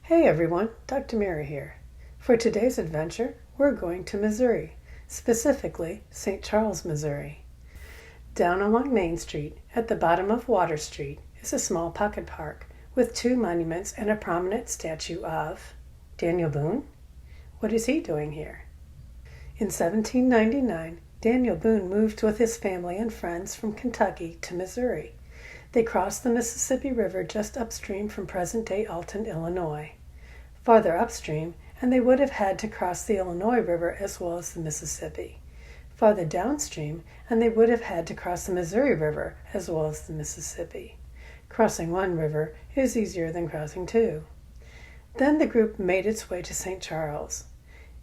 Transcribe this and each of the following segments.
Hey everyone, Dr. Mary here. For today's adventure, we're going to Missouri, specifically St. Charles, Missouri. Down along Main Street, at the bottom of Water Street, is a small pocket park with two monuments and a prominent statue of Daniel Boone. What is he doing here? In 1799, Daniel Boone moved with his family and friends from Kentucky to Missouri. They crossed the Mississippi River just upstream from present-day Alton, Illinois. Farther upstream, and they would have had to cross the Illinois River as well as the Mississippi. Farther downstream, and they would have had to cross the Missouri River as well as the Mississippi. Crossing one river is easier than crossing two. Then the group made its way to St. Charles.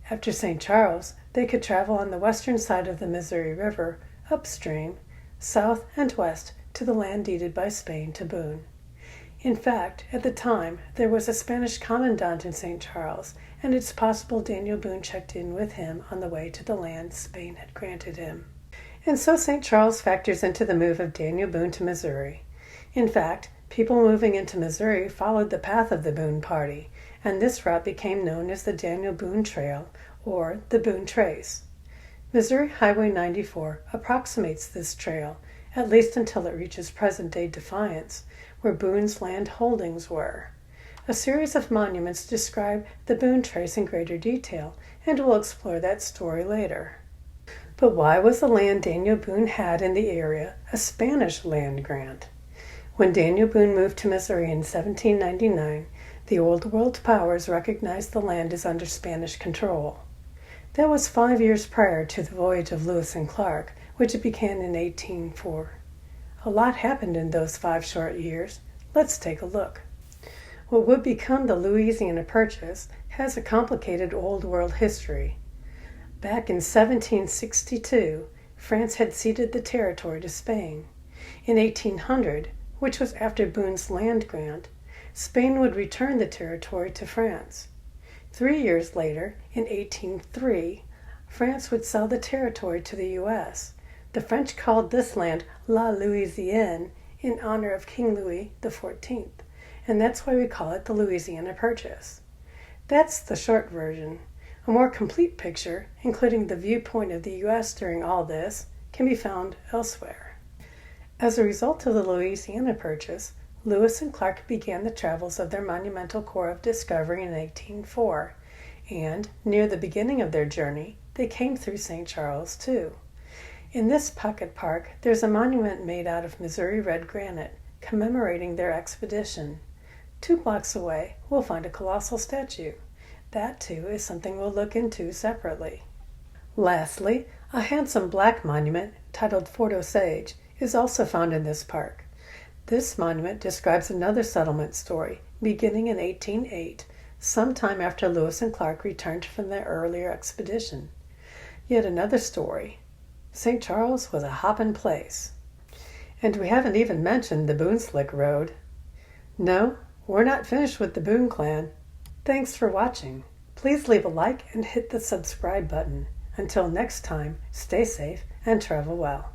After St. Charles, they could travel on the western side of the Missouri River, upstream, south and west to the land deeded by Spain to Boone. In fact, at the time, there was a Spanish commandant in St. Charles, and it's possible Daniel Boone checked in with him on the way to the land Spain had granted him. And so St. Charles factors into the move of Daniel Boone to Missouri. In fact, people moving into Missouri followed the path of the Boone Party, and this route became known as the Daniel Boone Trail, or the Boone Trace. Missouri Highway 94 approximates this trail, at least until it reaches present-day Defiance, where Boone's land holdings were. A series of monuments describe the Boone Trace in greater detail, and we'll explore that story later. But why was the land Daniel Boone had in the area a Spanish land grant? When Daniel Boone moved to Missouri in 1799, the Old World powers recognized the land as under Spanish control. That was 5 years prior to the voyage of Lewis and Clark, which began in 1804. A lot happened in those 5 short years. Let's take a look. What would become the Louisiana Purchase has a complicated Old World history. Back in 1762, France had ceded the territory to Spain. In 1800, which was after Boone's land grant, Spain would return the territory to France. 3 years later, in 1803, France would sell the territory to the U.S. The French called this land La Louisiane in honor of King Louis XIV, and that's why we call it the Louisiana Purchase. That's the short version. A more complete picture, including the viewpoint of the U.S. during all this, can be found elsewhere. As a result of the Louisiana Purchase, Lewis and Clark began the travels of their monumental Corps of Discovery in 1804, and near the beginning of their journey, they came through St. Charles too. In this pocket park, there's a monument made out of Missouri red granite commemorating their expedition. 2 blocks away, we'll find a colossal statue. That too is something we'll look into separately. Lastly, a handsome black monument titled Fort Osage is also found in this park. This monument describes another settlement story beginning in 1808, sometime after Lewis and Clark returned from their earlier expedition. Yet another story. St. Charles was a hoppin' place. And we haven't even mentioned the Boone Slick Road. No, we're not finished with the Boone clan. Thanks for watching. Please leave a like and hit the subscribe button. Until next time, stay safe and travel well.